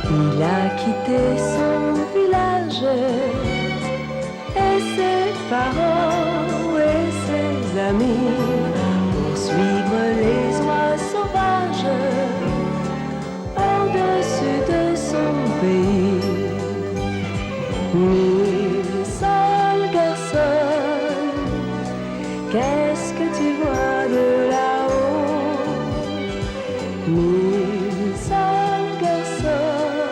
Il a quitté son village et ses parents et ses amis pour suivre les oies sauvages au-dessus de son pays. Mille seuls garçons, qu'est-ce que tu vois de là-haut? Mille seuls garçons,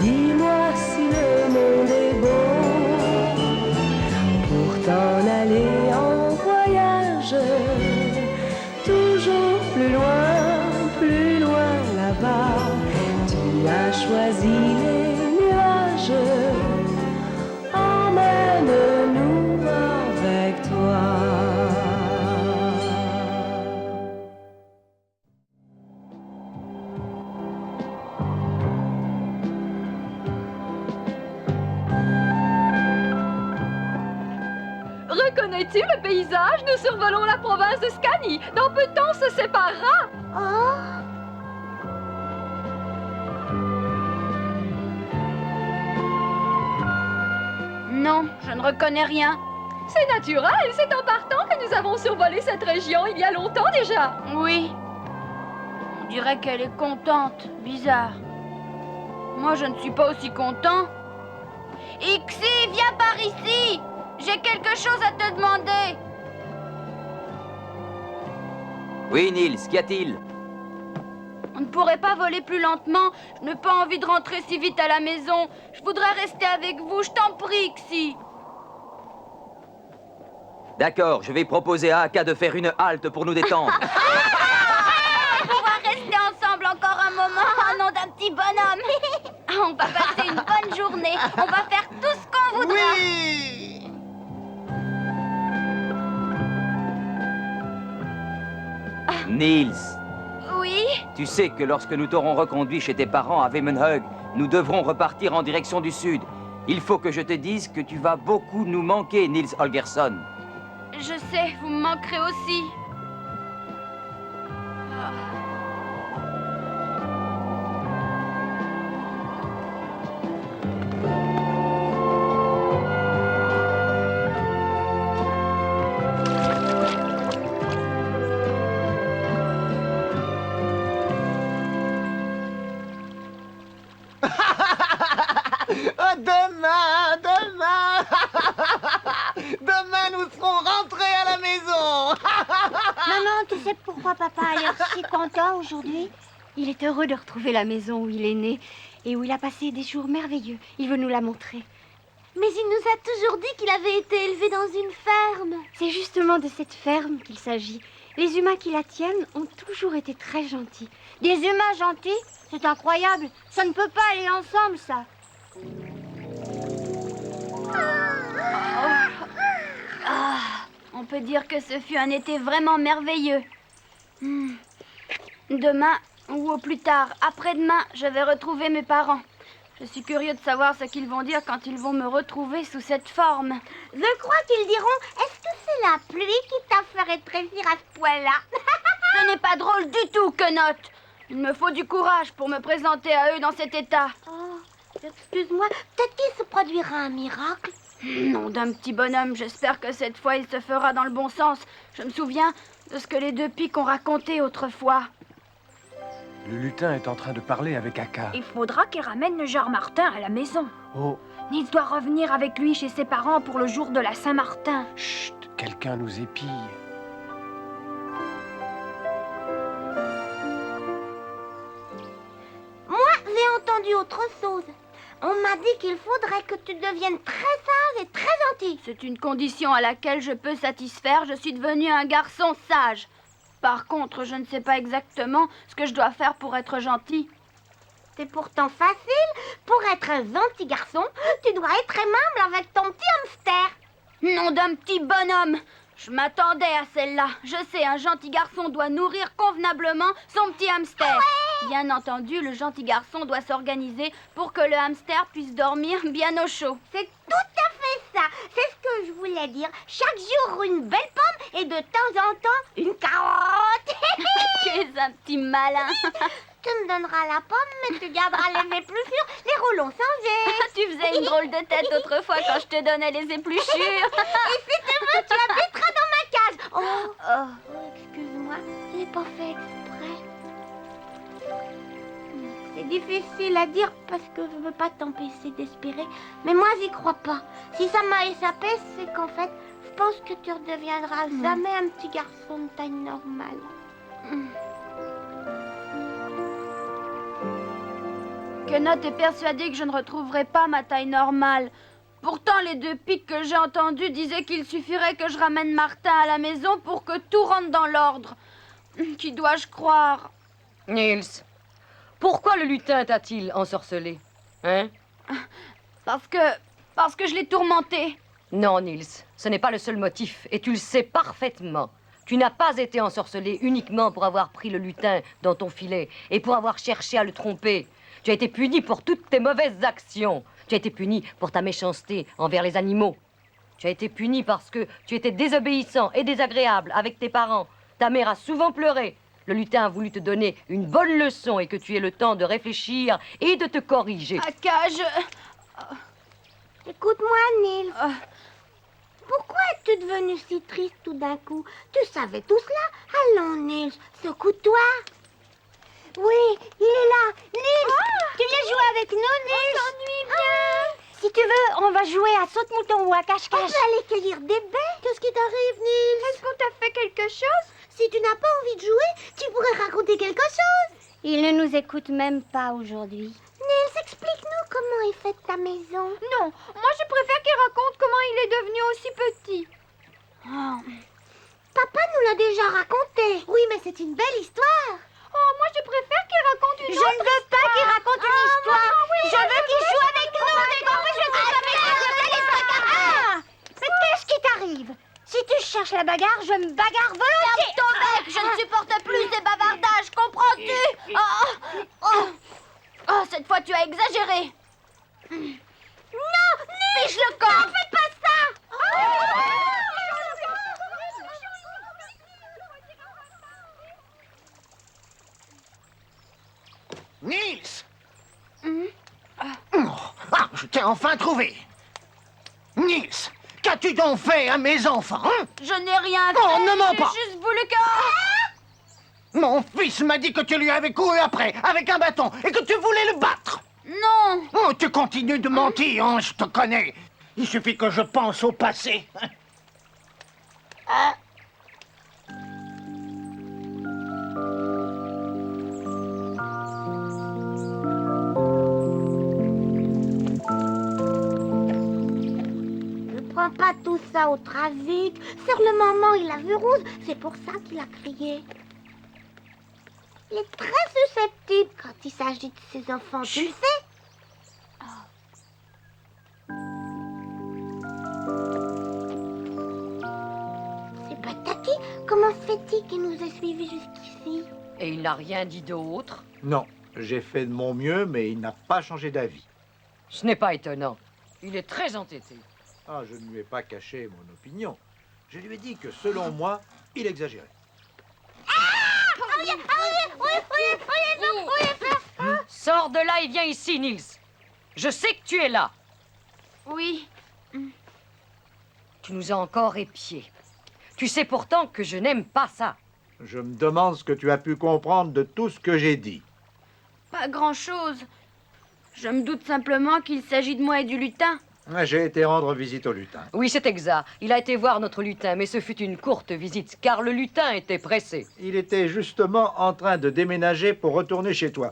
dis-moi si le monde est beau pour t'en aller en voyage, toujours plus loin là-bas. Tu as choisi les nuages, emmène-nous avec toi. Reconnais-tu le paysage? Nous survolons la province de Scanie. Dans peu de temps, on se séparera. Oh! Non, je ne reconnais rien. C'est naturel, c'est en partant que nous avons survolé cette région il y a longtemps déjà. Oui. On dirait qu'elle est contente. Bizarre. Moi, je ne suis pas aussi content. Ixi, viens par ici. J'ai quelque chose à te demander. Oui, Nils, qu'y a-t-il? On ne pourrait pas voler plus lentement. Je n'ai pas envie de rentrer si vite à la maison. Je voudrais rester avec vous, je t'en prie, Ixi. D'accord, je vais proposer à Aka de faire une halte pour nous détendre. On pourra rester ensemble encore un moment au nom d'un petit bonhomme. On va passer une bonne journée. On va faire tout ce qu'on voudra. Oui! Nils, Oui? tu sais que lorsque nous t'aurons reconduit chez tes parents à Vemmenhög, nous devrons repartir en direction du sud. Il faut que je te dise que tu vas beaucoup nous manquer, Nils Holgersson. Je sais, vous me manquerez aussi. Oh, demain! Demain, nous serons rentrés à la maison! Maman, tu sais pourquoi papa a l'air si content aujourd'hui? Il est heureux de retrouver la maison où il est né et où il a passé des jours merveilleux. Il veut nous la montrer. Mais il nous a toujours dit qu'il avait été élevé dans une ferme. C'est justement de cette ferme qu'il s'agit. Les humains qui la tiennent ont toujours été très gentils. Des humains gentils? C'est incroyable. Ça ne peut pas aller ensemble, ça. On peut dire que ce fut un été vraiment merveilleux. Demain, ou au plus tard, après-demain, je vais retrouver mes parents. Je suis curieux de savoir ce qu'ils vont dire quand ils vont me retrouver sous cette forme. Je crois qu'ils diront, est-ce que c'est la pluie qui t'a fait rétrécir à ce point-là? Ce n'est pas drôle du tout, Quenotte. Il me faut du courage pour me présenter à eux dans cet état. Oh, excuse-moi, peut-être qu'il se produira un miracle. Nom d'un petit bonhomme, j'espère que cette fois il se fera dans le bon sens. Je me souviens de ce que les deux pics ont raconté autrefois. Le lutin est en train de parler avec Aka. Il faudra qu'il ramène le Jar Martin à la maison. Oh, Nils doit revenir avec lui chez ses parents pour le jour de la Saint-Martin. chut, quelqu'un nous épie. Moi, j'ai entendu autre chose. On m'a dit qu'il faudrait que tu deviennes très sage et très gentil. C'est une condition à laquelle je peux satisfaire. Je suis devenu un garçon sage. Par contre, je ne sais pas exactement ce que je dois faire pour être gentil. C'est pourtant facile. Pour être un gentil garçon, tu dois être aimable avec ton petit hamster. Nom d'un petit bonhomme. Je m'attendais à celle-là. Je sais, un gentil garçon doit nourrir convenablement son petit hamster. Bien entendu, le gentil garçon doit s'organiser pour que le hamster puisse dormir bien au chaud. C'est tout à fait ça. C'est ce que je voulais dire. Chaque jour, une belle pomme et de temps en temps, une carotte. Tu es un petit malin. Tu me donneras la pomme, mais tu garderas les épluchures. Les roues l'ont changé. Tu faisais une drôle de tête autrefois quand je te donnais les épluchures. Et si tu veux, tu habiteras dans ma cage. Oh, excuse-moi, je l'ai pas fait exprès. C'est difficile à dire parce que je veux pas t'empêcher d'espérer. Mais moi, j'y crois pas. Si ça m'a échappé, c'est qu'en fait, je pense que tu redeviendras jamais un petit garçon de taille normale. Quenotte est persuadé que je ne retrouverai pas ma taille normale. Pourtant, les 2 pics que j'ai entendus disaient qu'il suffirait que je ramène Martin à la maison pour que tout rentre dans l'ordre. Qui dois-je croire? Niels, pourquoi le lutin t'a-t-il ensorcelé? Hein? Parce que je l'ai tourmenté. Non, Niels, ce n'est pas le seul motif, et tu le sais parfaitement. Tu n'as pas été ensorcelé uniquement pour avoir pris le lutin dans ton filet et pour avoir cherché à le tromper. Tu as été puni pour toutes tes mauvaises actions. Tu as été puni pour ta méchanceté envers les animaux. Tu as été puni parce que tu étais désobéissant et désagréable avec tes parents. Ta mère a souvent pleuré. Le lutin a voulu te donner une bonne leçon et que tu aies le temps de réfléchir et de te corriger. Aka, Écoute-moi, Nils. Pourquoi es-tu devenu si triste tout d'un coup? Tu savais tout cela? Allons, Nils, secoue-toi. Oui, il est là. Nils, tu viens jouer avec nous, Nils? On s'ennuie bien. Si tu veux, on va jouer à saute-mouton ou à On cache-cache. peut aller cueillir des baies. Qu'est-ce qui t'arrive, Nils? Est-ce qu'on t'a fait quelque chose? Si tu n'as pas envie de jouer, tu pourrais raconter quelque chose. Il ne nous écoute même pas aujourd'hui. Nils, explique-nous comment est faite ta maison. Non, moi je préfère qu'il raconte comment il est devenu aussi petit. Papa nous l'a déjà raconté. Oui, mais c'est une belle histoire. Oh, moi je préfère qu'il raconte une Je ne veux pas qu'il raconte une histoire. Je veux qu'il joue avec nous. Mais qu'est-ce qui t'arrive? Si tu cherches la bagarre, je me bagarre volontiers. ton bec, je ne supporte plus ces bavardages, comprends-tu? Oh, cette fois tu as exagéré. Non, fiche le camp. Ne fais pas ça. Nils! Ah, je t'ai enfin trouvé! Nils, qu'as-tu donc fait à mes enfants, hein? Je n'ai rien fait. Oh, ne mens pas. J'ai juste voulu que... Mon fils m'a dit que tu lui avais couru après, avec un bâton, et que tu voulais le battre! Non. Oh, tu continues de mentir, hein, je te connais. Il suffit que je pense au passé. Ne prends pas tout ça au tragique. Sur le moment, il a vu rouge. C'est pour ça qu'il a crié. Il est très susceptible quand il s'agit de ses enfants, tu le sais. C'est Bataki. Comment se fait-il qu'il nous ait suivis jusqu'ici? Et il n'a rien dit d'autre? Non, j'ai fait de mon mieux, mais il n'a pas changé d'avis. Ce n'est pas étonnant. Il est très entêté. Ah, je ne lui ai pas caché mon opinion. Je lui ai dit que, selon moi, il exagérait. Sors de là et viens ici, Niels. Je sais que tu es là. Oui. Tu nous as encore épiés. Tu sais pourtant que je n'aime pas ça. Je me demande ce que tu as pu comprendre de tout ce que j'ai dit. Pas grand-chose. Je me doute simplement qu'il s'agit de moi et du lutin. J'ai été rendre visite au lutin. Oui, c'est exact. Il a été voir notre lutin, mais ce fut une courte visite, car le lutin était pressé. Il était justement en train de déménager pour retourner chez toi.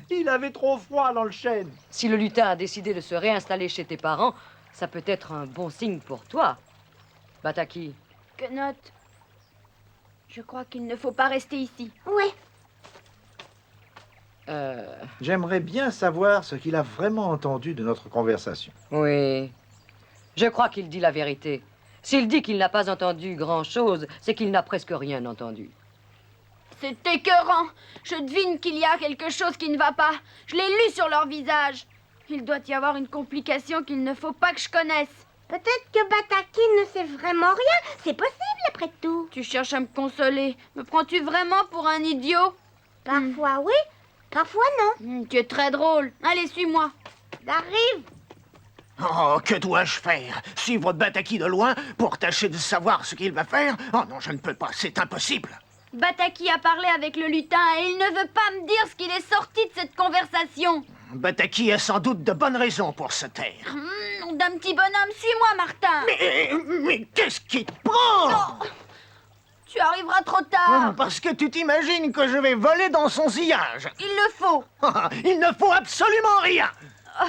Il avait trop froid dans le chêne. Si le lutin a décidé de se réinstaller chez tes parents, ça peut être un bon signe pour toi. Bataki, Quenotte, je crois qu'il ne faut pas rester ici. Ouais. J'aimerais bien savoir ce qu'il a vraiment entendu de notre conversation. Oui. Je crois qu'il dit la vérité. S'il dit qu'il n'a pas entendu grand-chose, c'est qu'il n'a presque rien entendu. C'est écœurant. Je devine qu'il y a quelque chose qui ne va pas. Je l'ai lu sur leur visage. Il doit y avoir une complication qu'il ne faut pas que je connaisse. Peut-être que Bataki ne sait vraiment rien. C'est possible après tout. Tu cherches à me consoler. Me prends-tu vraiment pour un idiot? Parfois oui, parfois non. Tu es très drôle. Allez, suis-moi. J'arrive. Oh, que dois-je faire? Suivre Bataki de loin pour tâcher de savoir ce qu'il va faire? Oh non, je ne peux pas, c'est impossible. Bataki a parlé avec le lutin et il ne veut pas me dire ce qu'il est sorti de cette conversation. Bataki a sans doute de bonnes raisons pour se taire. Nom d'un petit bonhomme, suis-moi, Martin. Mais qu'est-ce qui te prend? Tu arriveras trop Oh, tard. parce que tu t'imagines que je vais voler dans son sillage. Il le faut. Il ne faut absolument rien.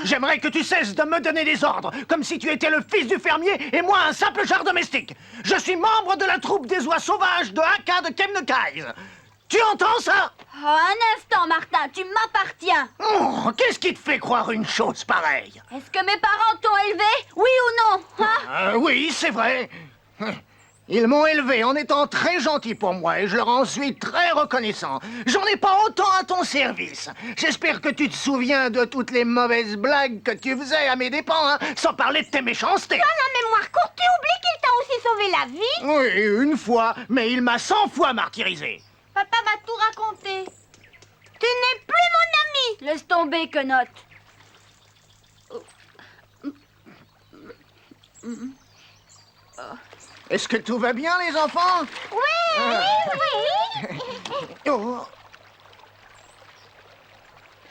J'aimerais que tu cesses de me donner des ordres, comme si tu étais le fils du fermier et moi un simple char domestique. Je suis membre de la troupe des oies sauvages de Haka de Kebnekaise. Tu entends ça? Oh, un instant, Martin, tu m'appartiens. Oh, qu'est-ce qui te fait croire une chose pareille? Est-ce que mes parents t'ont élevé? Oui ou non, hein? Oui, c'est vrai. Ils m'ont élevé en étant très gentils pour moi et je leur en suis très reconnaissant. J'en ai pas autant à ton service. J'espère que tu te souviens de toutes les mauvaises blagues que tu faisais à mes dépens, hein, sans parler de tes méchancetés. La mémoire courte, tu oublies qu'il t'a aussi sauvé la vie? Oui, une fois, mais il m'a 100 fois martyrisé. Papa va tout raconter. Tu n'es plus mon ami. Laisse tomber, Quenotte. Est-ce que tout va bien, les enfants? Oui, oui. Oh.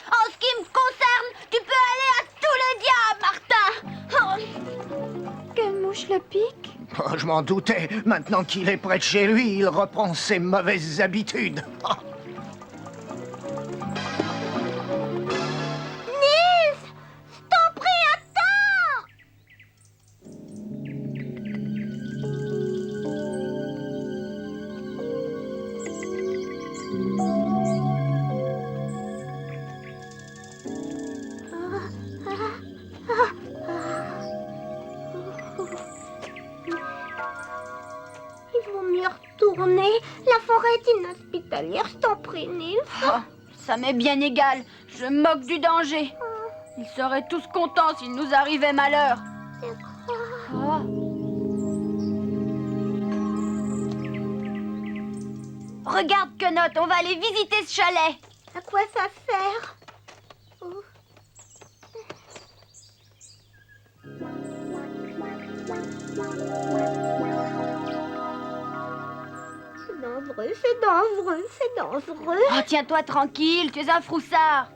En ce qui me concerne, tu peux aller à tout le diable, Martin. Quelle mouche le pique? Oh, je m'en doutais. Maintenant qu'il est près de chez lui, il reprend ses mauvaises habitudes. Oh. Nils, je t'en prie, attends. Il vaut mieux retourner. La forêt est inhospitalière, je t'en prie, Nils. Oh, ça m'est bien égal. Je me moque du danger. Ils seraient tous contents s'il nous arrivait malheur. Oh. Regarde, Quenotte, on va aller visiter ce chalet. À quoi ça sert? Oh. C'est dangereux, c'est dangereux, c'est dangereux. Oh, tiens-toi tranquille, tu es un froussard.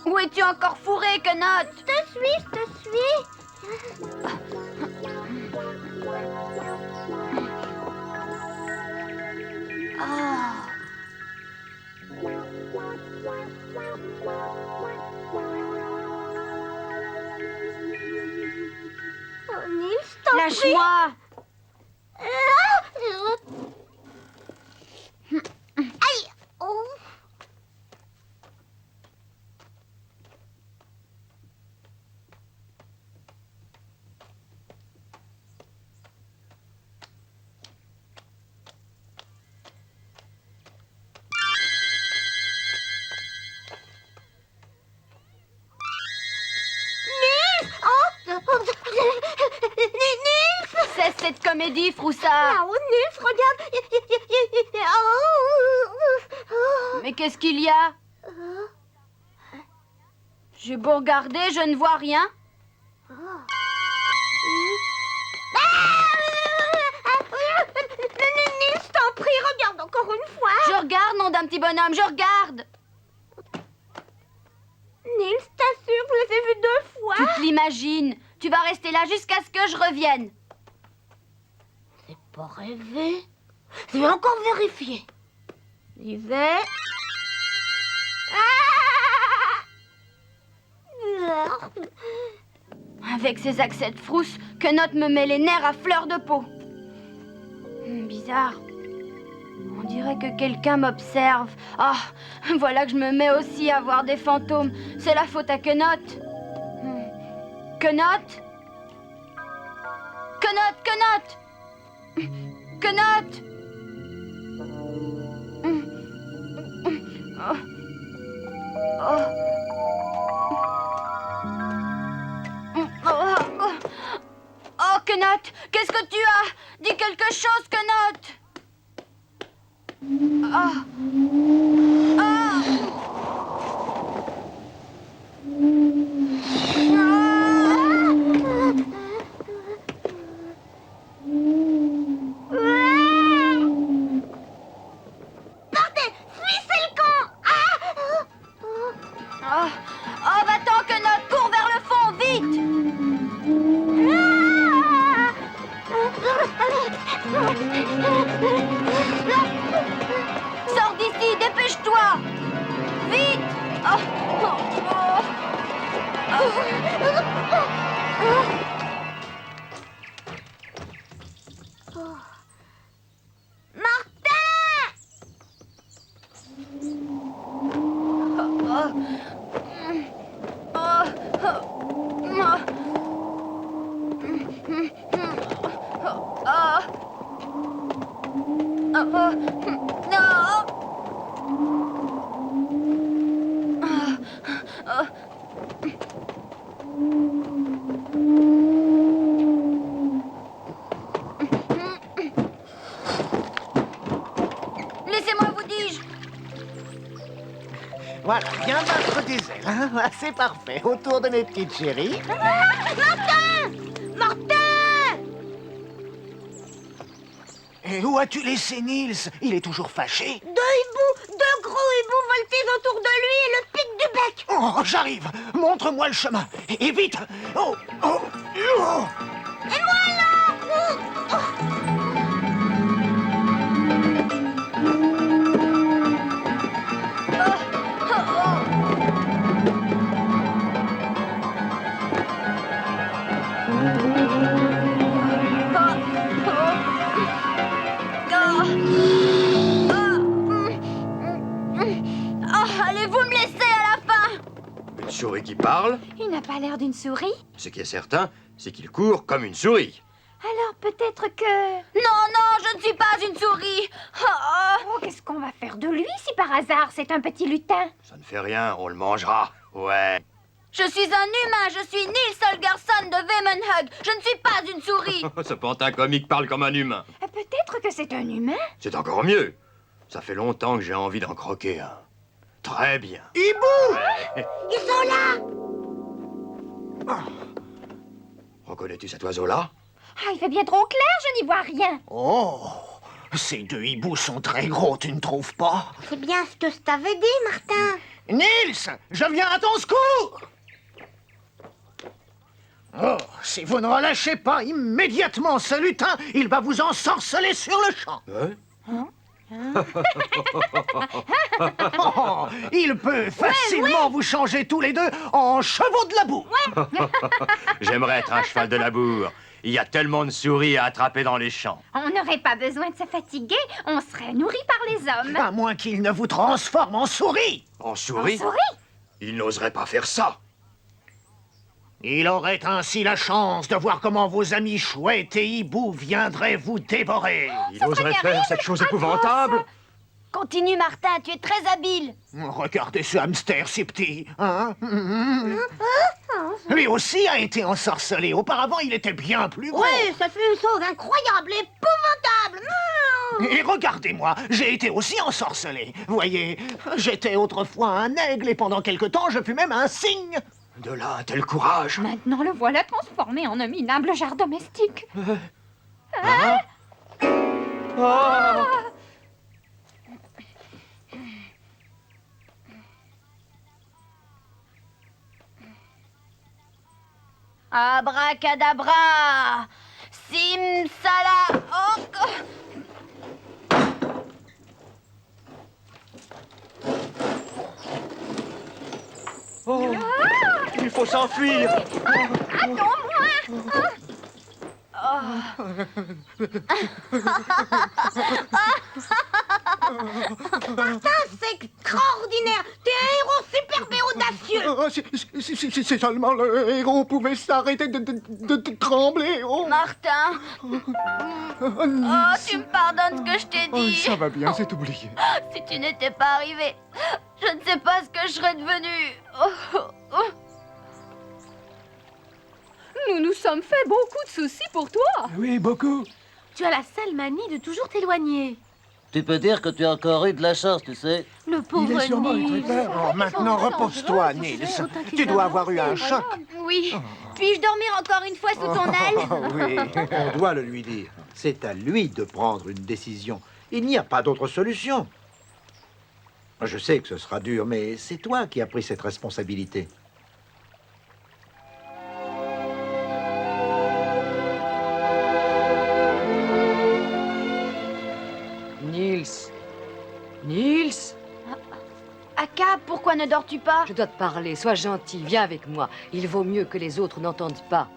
Où es-tu encore fourré, Quenotte? Je te suis, je te suis. Ah. Oh, Nils, je t'en prie. Lâche-moi. Aïe! Oh. Nils! Oh! Nils! Cesse cette comédie, froussard. Là-haut, Nils, regarde! Oh. Mais qu'est-ce qu'il y a? J'ai beau regarder, je ne vois rien. Nils, je t'en prie, regarde encore une fois! Je regarde, nom d'un petit bonhomme, je regarde. Nils, t'assures, je les ai vus 2 fois! Tu te l'imagines. Tu vas rester là jusqu'à ce que je revienne. C'est pas rêvé. Je vais encore vérifier. J'y vais. Avec ses accès de frousse, Quenotte me met les nerfs à fleur de peau. Bizarre. On dirait que quelqu'un m'observe. Ah, voilà que je me mets aussi à voir des fantômes. C'est la faute à Quenotte. Quenotte? Quenotte, Quenotte! Quenotte! Oh. Oh. Oh, Quenotte, qu'est-ce que tu as? Dis que quelque chose, Quenotte. Ah. Ah. Ah. Bordel, suis, c'est le camp. Oh, oh, va-t'en, Quenotte, cours vers le fond, vite! Sors d'ici, dépêche-toi! Vite! Oh, oh, oh. Laissez-moi, vous dis-je! Voilà, bien battre des ailes. Hein? C'est parfait. Autour de mes petites chéries. Martin! Et où as-tu laissé Nils? Il est toujours fâché. Deux gros hiboux voltés autour de lui et le pic du bec. Oh, j'arrive. Montre-moi le chemin. Et vite. Oh, oh, oh. Et moi là! Allez-vous me laisser à la fin? Une souris qui parle? Il n'a pas l'air d'une souris. Ce qui est certain, c'est qu'il court comme une souris. Alors peut-être que... Non, non, je ne suis pas une souris. Oh, qu'est-ce qu'on va faire de lui si par hasard c'est un petit lutin? Ça ne fait rien, on le mangera. Ouais. Je suis un humain, je suis Nils Holgersson de Wemenhug. Je ne suis pas une souris. Ce pantin comique parle comme un humain. Peut-être que c'est un humain. C'est encore mieux. Ça fait longtemps que j'ai envie d'en croquer un. Très bien. Hibou! Ouais. Ils sont là! Reconnais-tu cet oiseau-là? Ah, il fait bien trop clair, je n'y vois rien. Oh, ces deux hiboux sont très gros, tu ne trouves pas? C'est bien ce que je t'avais dit, Martin. Nils, je viens à ton secours! Oh, si vous ne relâchez pas immédiatement ce lutin, il va vous ensorceler sur le champ. Oh, il peut facilement vous changer tous les deux en chevaux de labour. J'aimerais être un cheval de labour. Il y a tellement de souris à attraper dans les champs. On n'aurait pas besoin de se fatiguer, on serait nourri par les hommes. À moins qu'il ne vous transforme en souris. En souris? Souris? Il n'oserait pas faire ça. Il aurait ainsi la chance de voir comment vos amis chouettes et hiboux viendraient vous dévorer. Il oserait faire cette chose épouvantable. Continue, Martin, tu es très habile. Regardez ce hamster si petit, hein? Lui aussi a été ensorcelé. Auparavant, il était bien plus gros. Oui, ça fait une chose incroyable, épouvantable. Et regardez-moi, j'ai été aussi ensorcelé. Voyez, j'étais autrefois un aigle et pendant quelque temps, je fus même un cygne. De là un tel courage. Maintenant le voilà transformé en un minable jarre domestique. Abracadabra! Simsala! Oh. Oh, il faut s'enfuir. Martin, c'est extraordinaire. T'es un héros superbe et audacieux. Si seulement le héros pouvait s'arrêter de trembler. Oh. Martin! Oh, tu me pardonnes ce que je t'ai dit. Ça va bien, c'est oublié. Si tu n'étais pas arrivé, je ne sais pas ce que je serais devenue. Nous nous sommes fait beaucoup de soucis pour toi. Oui, beaucoup. Tu as la sale manie de toujours t'éloigner. Tu peux dire que tu as encore eu de la chance, tu sais. Le pauvre Nils. Oh, maintenant, repose-toi, Nils. Tu dois avoir eu un choc. Oui. Puis-je dormir encore une fois sous ton aile? Oh, oui, on doit le lui dire. C'est à lui de prendre une décision. Il n'y a pas d'autre solution. Je sais que ce sera dur, mais c'est toi qui as pris cette responsabilité. Nils. Nils. Aka, pourquoi ne dors-tu pas? Je dois te parler, sois gentil, viens avec moi. Il vaut mieux que les autres n'entendent pas.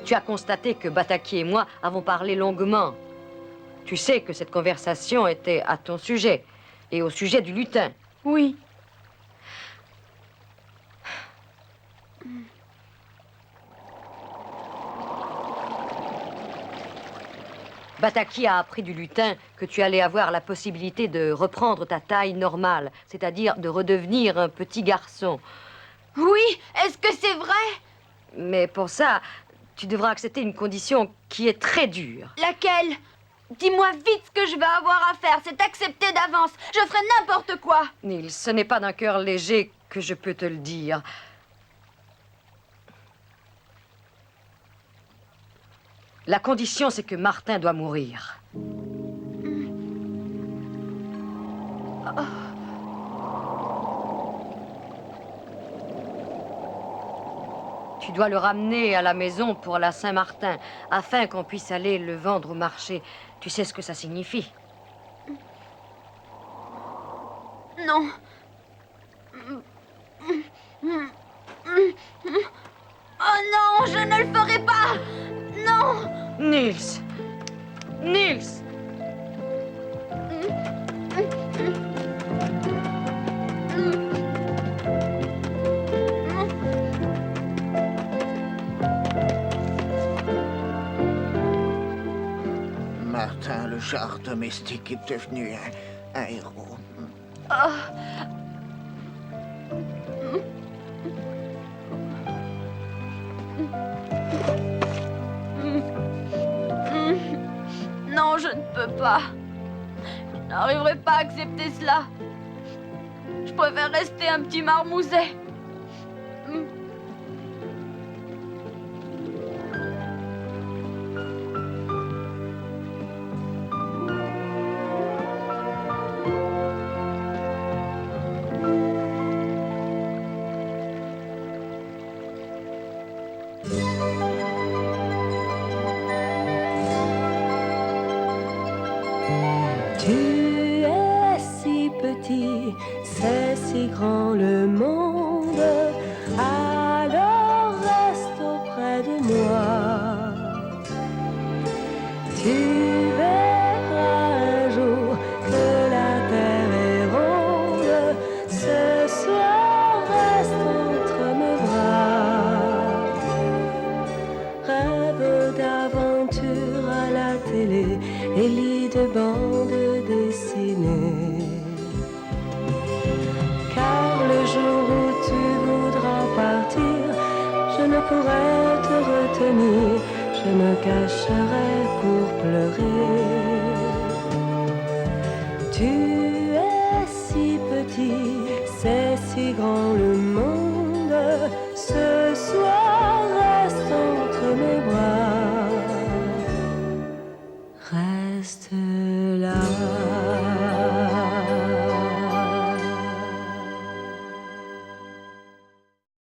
Tu as constaté que Bataki et moi avons parlé longuement. Tu sais que cette conversation était à ton sujet et au sujet du lutin. Oui. Bataki a appris du lutin que tu allais avoir la possibilité de reprendre ta taille normale, c'est-à-dire de redevenir un petit garçon. Oui, est-ce que c'est vrai? Mais pour ça, tu devras accepter une condition qui est très dure. Laquelle? Dis-moi vite ce que je vais avoir à faire, c'est accepter d'avance. Je ferai n'importe quoi. Nils, ce n'est pas d'un cœur léger que je peux te le dire. La condition, c'est que Martin doit mourir. Tu dois le ramener à la maison pour la Saint-Martin, afin qu'on puisse aller le vendre au marché. Tu sais ce que ça signifie? Non. Oh non, je ne le ferai pas. Non. Nils. Nils. Martin, le genre domestique, est devenu un héros. Non, je ne peux pas. Je n'arriverai pas à accepter cela. Je préfère rester un petit marmouset. Tu es si petit, c'est si grand le monde, alors reste auprès de moi. Tu verras un jour que la terre est ronde, ce soir reste entre mes bras. Rêve d'aventure à la télé et lit de bandes dessinées. Car le jour où tu voudras partir, je ne pourrai te retenir, je me cacherai pour pleurer. Tu es si petit, c'est si grand le monde.